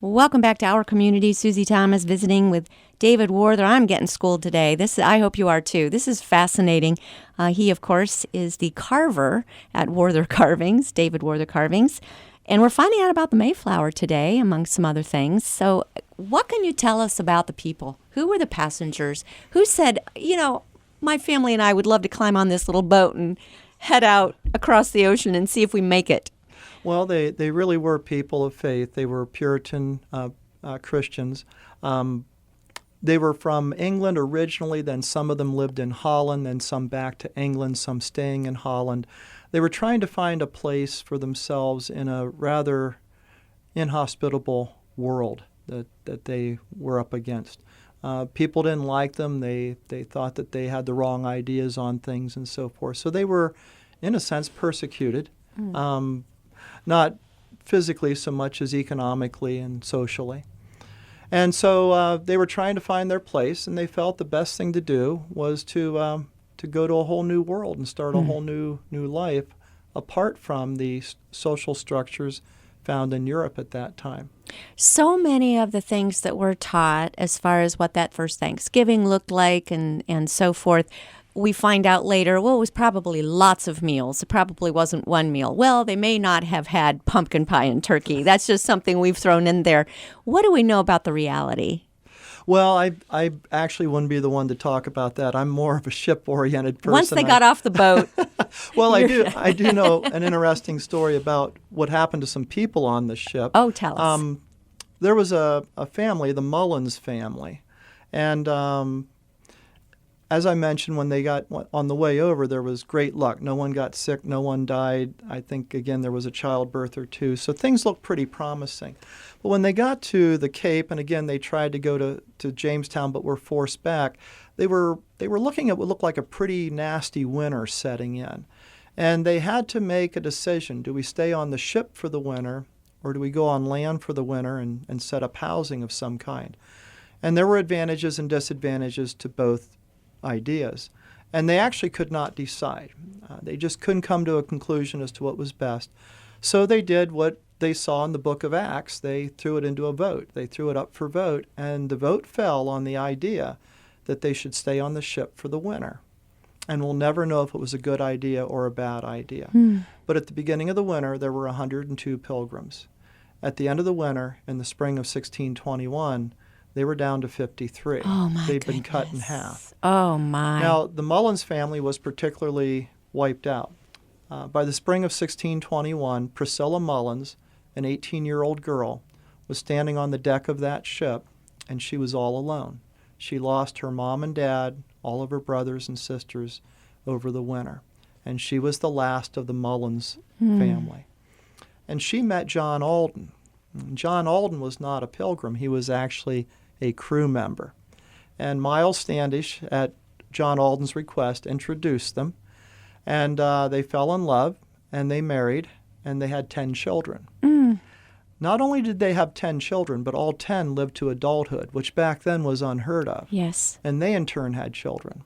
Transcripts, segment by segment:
Welcome back to Our Community. Susie Thomas visiting with David Warther. I'm getting schooled today. I hope you are too. This is fascinating. He, of course, is the carver at Warther Carvings, David Warther Carvings. And we're finding out about the Mayflower today, among some other things. So what can you tell us about the people? Who were the passengers? Who said, my family and I would love to climb on this little boat and head out across the ocean and see if we make it? Well, they really were people of faith. They were Puritan Christians. They were from England originally, then some of them lived in Holland, then some back to England, some staying in Holland. They were trying to find a place for themselves in a rather inhospitable world that they were up against. People didn't like them. They thought that they had the wrong ideas on things and so forth. So they were, in a sense, persecuted. Not physically so much as economically and socially. And so they were trying to find their place, and they felt the best thing to do was to go to a whole new world and start a whole new life apart from the social structures found in Europe at that time. So many of the things that we're taught as far as what that first Thanksgiving looked like and so forth, we find out later, it was probably lots of meals. It probably wasn't one meal. Well, they may not have had pumpkin pie and turkey. That's just something we've thrown in there. What do we know about the reality? Well, I actually wouldn't be the one to talk about that. I'm more of a ship-oriented person. Once they got off the boat. Well, I do know an interesting story about what happened to some people on the ship. Oh, tell us. There was a family, the Mullins family, and as I mentioned, when they got on the way over, there was great luck. No one got sick. No one died. I think, again, there was a childbirth or two. So things looked pretty promising. But when they got to the Cape, and again, they tried to go to Jamestown but were forced back, they were looking at what looked like a pretty nasty winter setting in. And they had to make a decision. Do we stay on the ship for the winter, or do we go on land for the winter and set up housing of some kind? And there were advantages and disadvantages to both ideas. And they actually could not decide. They just couldn't come to a conclusion as to what was best. So they did what they saw in the book of Acts. They threw it into a vote. They threw it up for vote, and the vote fell on the idea that they should stay on the ship for the winter. And we'll never know if it was a good idea or a bad idea. But at the beginning of the winter, there were 102 pilgrims. At the end of the winter, in the spring of 1621, they were down to 53. Oh, my They'd goodness. been cut in half. Oh, my. Now, the Mullins family was particularly wiped out. By the spring of 1621, Priscilla Mullins, an 18-year-old girl, was standing on the deck of that ship, and she was all alone. She lost her mom and dad, all of her brothers and sisters, over the winter. And she was the last of the Mullins family. And she met John Alden. John Alden was not a pilgrim. He was actually a crew member. And Miles Standish, at John Alden's request, introduced them. And they fell in love, and they married, and they had 10 children. Not only did they have 10 children, but all 10 lived to adulthood, which back then was unheard of. Yes. And they, in turn, had children.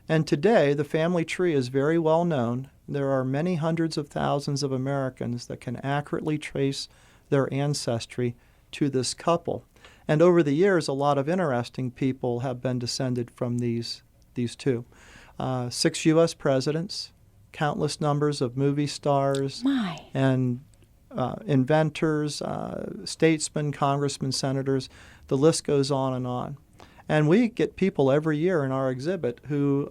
And today, the family tree is very well known. There are many hundreds of thousands of Americans that can accurately trace their ancestry to this couple. And over the years, a lot of interesting people have been descended from these two. 6 U.S. presidents, countless numbers of movie stars, and inventors, statesmen, congressmen, senators. The list goes on and on. And we get people every year in our exhibit who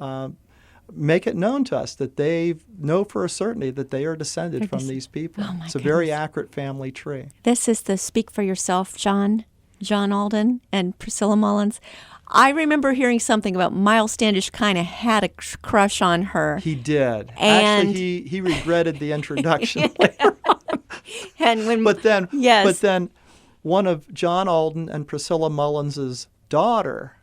make it known to us that they know for a certainty that they are descended from these people. Oh, my it's a very accurate family tree. This is the Speak for Yourself, John Alden and Priscilla Mullins. I remember hearing something about Miles Standish kind of had a crush on her. He did. And actually, he regretted the introduction later on. And but then one of John Alden and Priscilla Mullins' daughter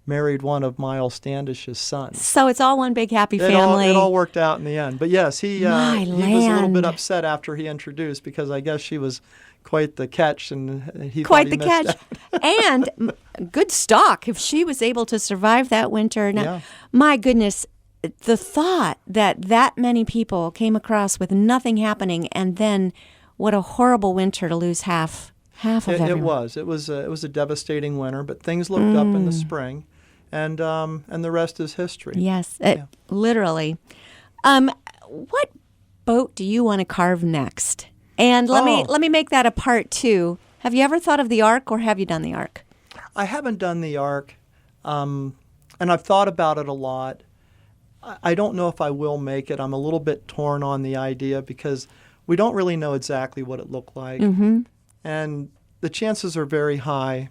married one of Miles Standish's sons. So it's all one big happy family. It all worked out in the end. But yes, he was a little bit upset after he introduced, because I guess she was quite the catch, and he quite thought he the missed catch. out. And good stock if she was able to survive that winter. Now, Yeah. my goodness, the thought that many people came across with nothing happening, and then what a horrible winter to lose half Half of It everyone. was. It was a devastating winter, but things looked up in the spring, and the rest is history. Yes, Yeah. literally. What boat do you want to carve next? And let Oh. me make that a part two. Have you ever thought of the Ark, or have you done the Ark? I haven't done the Ark, and I've thought about it a lot. I don't know if I will make it. I'm a little bit torn on the idea because we don't really know exactly what it looked like. Mm-hmm. And the chances are very high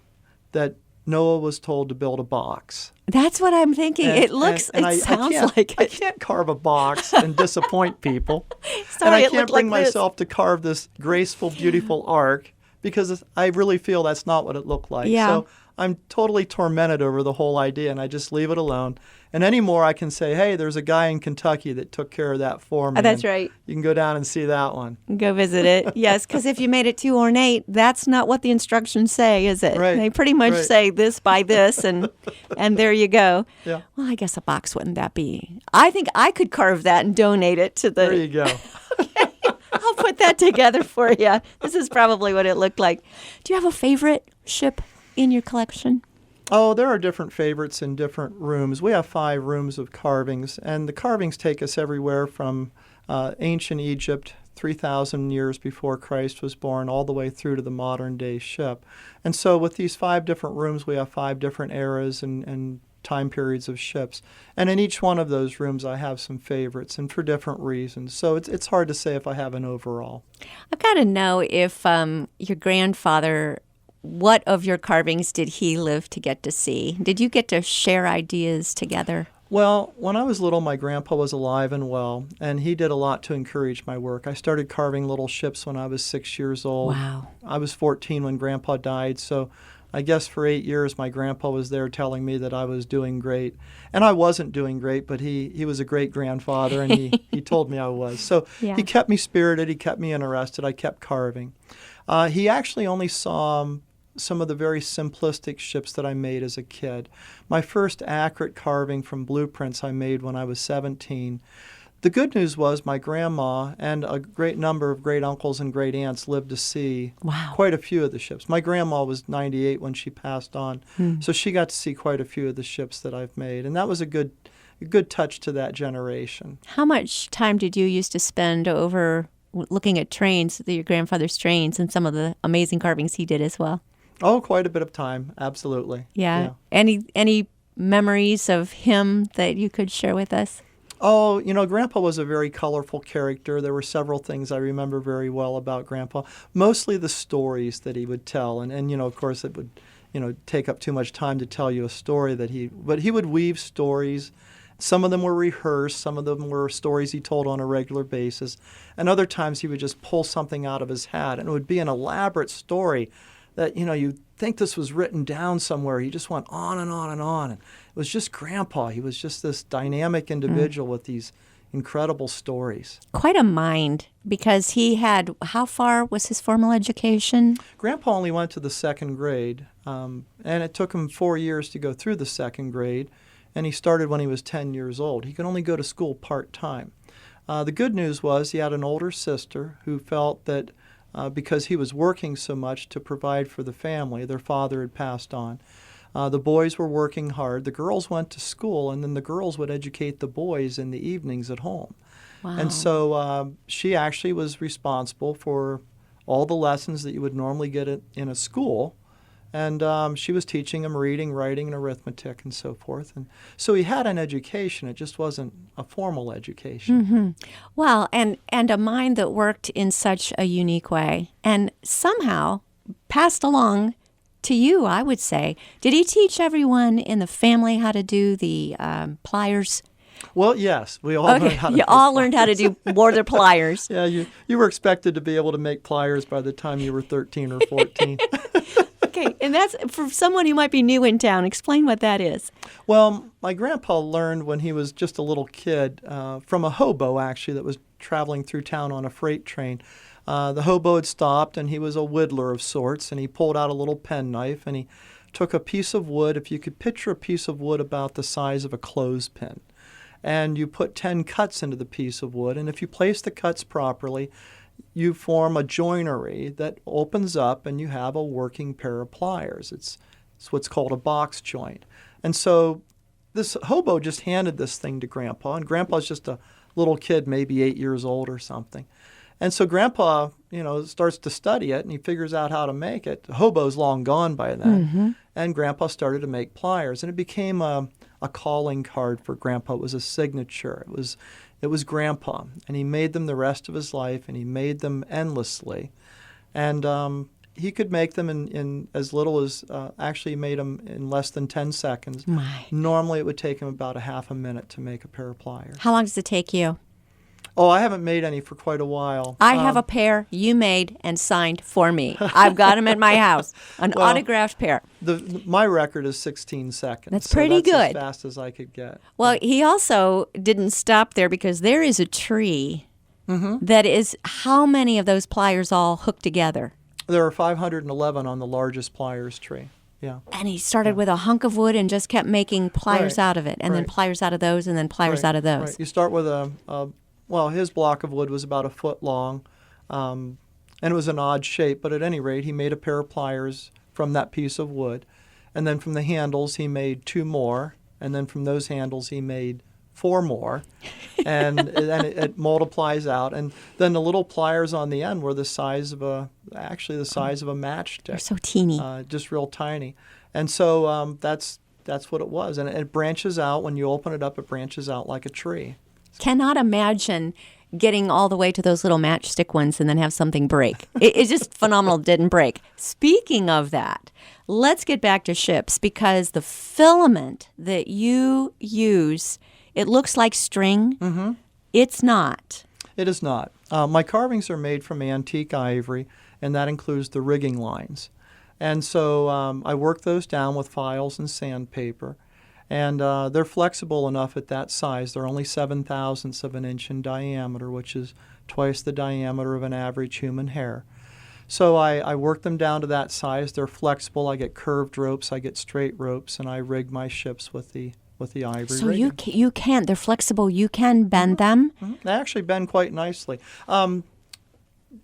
that Noah was told to build a box. That's what I'm thinking. And- it looks, and it I sounds can't- like I it. can't carve a box and disappoint people. Sorry, and I it can't looked like bring this. myself to carve this graceful, beautiful ark because I really feel that's not what it looked like. Yeah. So I'm totally tormented over the whole idea, and I just leave it alone. And anymore, I can say, hey, there's a guy in Kentucky that took care of that for me. That's and right. You can go down and see that one. Go visit it. Yes, because if you made it too ornate, that's not what the instructions say, is it? Right, They pretty much right. say this by this, and there you go. Yeah. Well, I guess a box wouldn't that be? I think I could carve that and donate it to the. There you go. I'll put that together for you. This is probably what it looked like. Do you have a favorite ship in your collection? Oh, there are different favorites in different rooms. We have 5 rooms of carvings, and the carvings take us everywhere from ancient Egypt, 3,000 years before Christ was born, all the way through to the modern-day ship. And so with these 5 different rooms, we have 5 different eras and time periods of ships. And in each one of those rooms, I have some favorites, and for different reasons. So it's hard to say if I have an overall. I've got to know if your grandfather, what of your carvings did he live to get to see? Did you get to share ideas together? Well, when I was little, my grandpa was alive and well, and he did a lot to encourage my work. I started carving little ships when I was 6 years old. Wow. I was 14 when Grandpa died, so I guess for 8 years my grandpa was there telling me that I was doing great. And I wasn't doing great, but he was a great grandfather, and he told me I was. So Yeah. he kept me spirited, he kept me interested, I kept carving. He actually only saw some of the very simplistic ships that I made as a kid. My first accurate carving from blueprints I made when I was 17. The good news was my grandma and a great number of great uncles and great aunts lived to see Wow. quite a few of the ships. My grandma was 98 when she passed on, so she got to see quite a few of the ships that I've made, and that was a good touch to that generation. How much time did you used to spend over looking at trains, your grandfather's trains, and some of the amazing carvings he did as well? Oh, quite a bit of time, absolutely. Yeah. Any memories of him that you could share with us? Oh, Grandpa was a very colorful character. There were several things I remember very well about Grandpa, mostly the stories that he would tell. And of course, it would, take up too much time to tell you a story but he would weave stories. Some of them were rehearsed. Some of them were stories he told on a regular basis. And other times he would just pull something out of his hat, and it would be an elaborate story that, you'd think this was written down somewhere. He just went on and on and on. And it was just Grandpa. He was just this dynamic individual with these incredible stories. Quite a mind, because he had, how far was his formal education? Grandpa only went to the 2nd grade, and it took him 4 years to go through the 2nd grade, and he started when he was 10 years old. He could only go to school part-time. The good news was he had an older sister who felt that because he was working so much to provide for the family, their father had passed on. The boys were working hard. The girls went to school, and then the girls would educate the boys in the evenings at home. Wow. And so she actually was responsible for all the lessons that you would normally get in a school. And she was teaching him reading, writing, and arithmetic and so forth. And so he had an education. It just wasn't a formal education. Mm-hmm. Well, and a mind that worked in such a unique way and somehow passed along to you, I would say. Did he teach everyone in the family how to do the pliers? Well, yes. We all learned how to You do all pliers. learned how to do Warther pliers. Yeah, you were expected to be able to make pliers by the time you were 13 or 14. Okay, and that's for someone who might be new in town. Explain what that is. Well, my grandpa learned when he was just a little kid from a hobo, actually, that was traveling through town on a freight train. The hobo had stopped, and he was a whittler of sorts, and he pulled out a little penknife, and he took a piece of wood, if you could picture a piece of wood about the size of a clothespin, and you put 10 cuts into the piece of wood, and if you place the cuts properly, you form a joinery that opens up and you have a working pair of pliers. It's what's called a box joint. And so this hobo just handed this thing to Grandpa, and Grandpa's just a little kid, maybe 8 years old or something. And so Grandpa, starts to study it, and he figures out how to make it. The hobo's long gone by then, and Grandpa started to make pliers, and it became a calling card for Grandpa. It was a signature. It was Grandpa, and he made them the rest of his life, and he made them endlessly. And he could make them in as little as, actually made them in less than 10 seconds. My. Normally it would take him about a half a minute to make a pair of pliers. How long does it take you? Oh, I haven't made any for quite a while. I have a pair you made and signed for me. I've got them at my house, an autographed pair. My record is 16 seconds. That's pretty good. As fast as I could get. Well, he also didn't stop there, because there is a tree that is, how many of those pliers all hooked together? There are 511 on the largest pliers tree. Yeah. And he started with a hunk of wood and just kept making pliers out of it, and then pliers out of those, and then pliers out of those. Right. You start with his block of wood was about a foot long, and it was an odd shape, but at any rate, he made a pair of pliers from that piece of wood. And then from the handles, he made 2 more, and then from those handles, he made 4 more, and then it multiplies out. And then the little pliers on the end were the size of a matchstick. They're so teeny. Just real tiny. And so that's what it was. And it branches out. When you open it up, it branches out like a tree. Cannot imagine getting all the way to those little matchstick ones and then have something break. It's just phenomenal. It didn't break. Speaking of that, let's get back to ships, because the filament that you use, it looks like string. Mm-hmm. It's not. It is not. My carvings are made from antique ivory, and that includes the rigging lines. And so I work those down with files and sandpaper. And they're flexible enough at that size. They're only 7/1000ths of an inch in diameter, which is twice the diameter of an average human hair. So I work them down to that size. They're flexible. I get curved ropes, I get straight ropes, and I rig my ships with the ivory so rigging. you can, they're flexible. You can bend them. Mm-hmm. They actually bend quite nicely.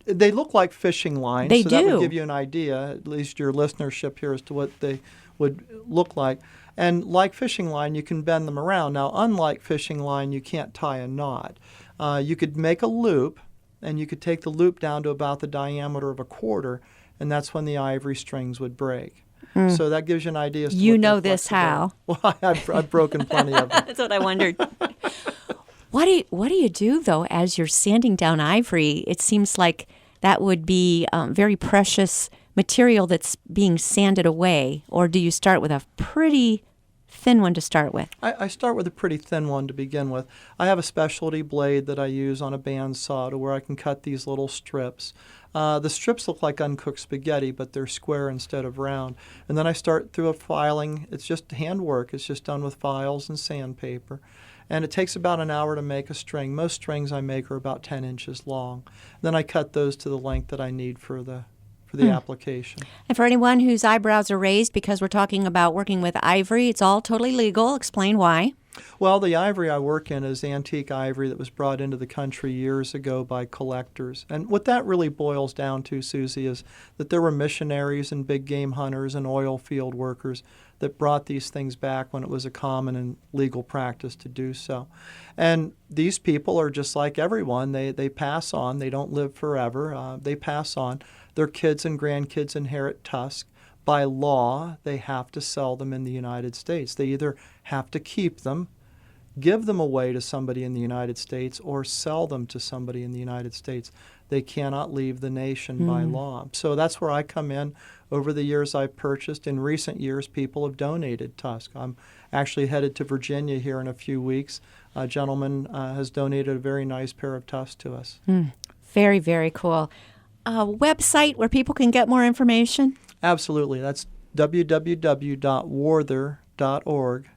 They look like fishing lines. They so do. That would give you an idea, at least your listenership here, as to what they would look like. And like fishing line, you can bend them around. Now, unlike fishing line, you can't tie a knot. You could make a loop, and you could take the loop down to about the diameter of a quarter, and that's when the ivory strings would break. So that gives you an idea. As to You what know they're this flexible. how? Well, I've broken plenty of them. That's what I wondered. What do you do, though, as you're sanding down ivory? It seems like that would be very precious material that's being sanded away. Or do you start with a pretty thin one to start with? I start with a pretty thin one to begin with. I have a specialty blade that I use on a bandsaw to where I can cut these little strips. The strips look like uncooked spaghetti, but they're square instead of round. And then I start through a filing. It's just handwork. It's just done with files and sandpaper. And it takes about an hour to make a string. Most strings I make are about 10 inches long. Then I cut those to the length that I need for the application. And for anyone whose eyebrows are raised because we're talking about working with ivory, it's all totally legal. Explain why. Well, the ivory I work in is antique ivory that was brought into the country years ago by collectors. And what that really boils down to, Susie, is that there were missionaries and big game hunters and oil field workers that brought these things back when it was a common and legal practice to do so. And these people are just like everyone. They pass on. They don't live forever. They pass on. Their kids and grandkids inherit tusk. By law, they have to sell them in the United States. They either have to keep them, give them away to somebody in the United States, or sell them to somebody in the United States. They cannot leave the nation by law. So that's where I come in. Over the years I've purchased. In recent years, people have donated tusk. I'm actually headed to Virginia here in a few weeks. A gentleman has donated a very nice pair of tusks to us. Very, very cool. A website where people can get more information? Absolutely. That's www.warther.org,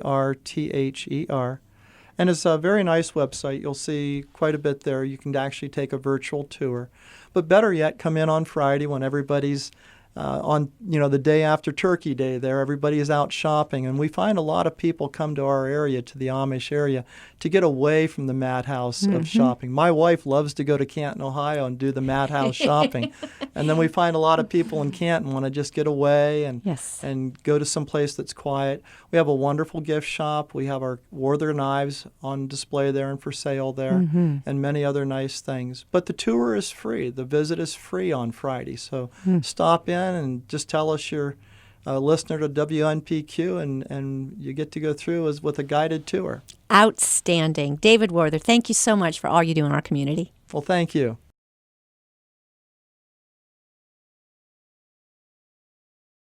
WARTHER. And it's a very nice website. You'll see quite a bit there. You can actually take a virtual tour. But better yet, come in on Friday when everybody's on the day after Turkey Day there, everybody is out shopping, and we find a lot of people come to our area, to the Amish area, to get away from the madhouse of shopping. My wife loves to go to Canton, Ohio and do the madhouse shopping, and then we find a lot of people in Canton want to just get away and go to some place that's quiet. We have a wonderful gift shop. We have our Werther knives on display there and for sale there, and many other nice things. But the tour is free. The visit is free on Friday, so stop in and just tell us you're a listener to WNPQ, and you get to go through with a guided tour. Outstanding. David Werther, thank you so much for all you do in our community. Well, thank you.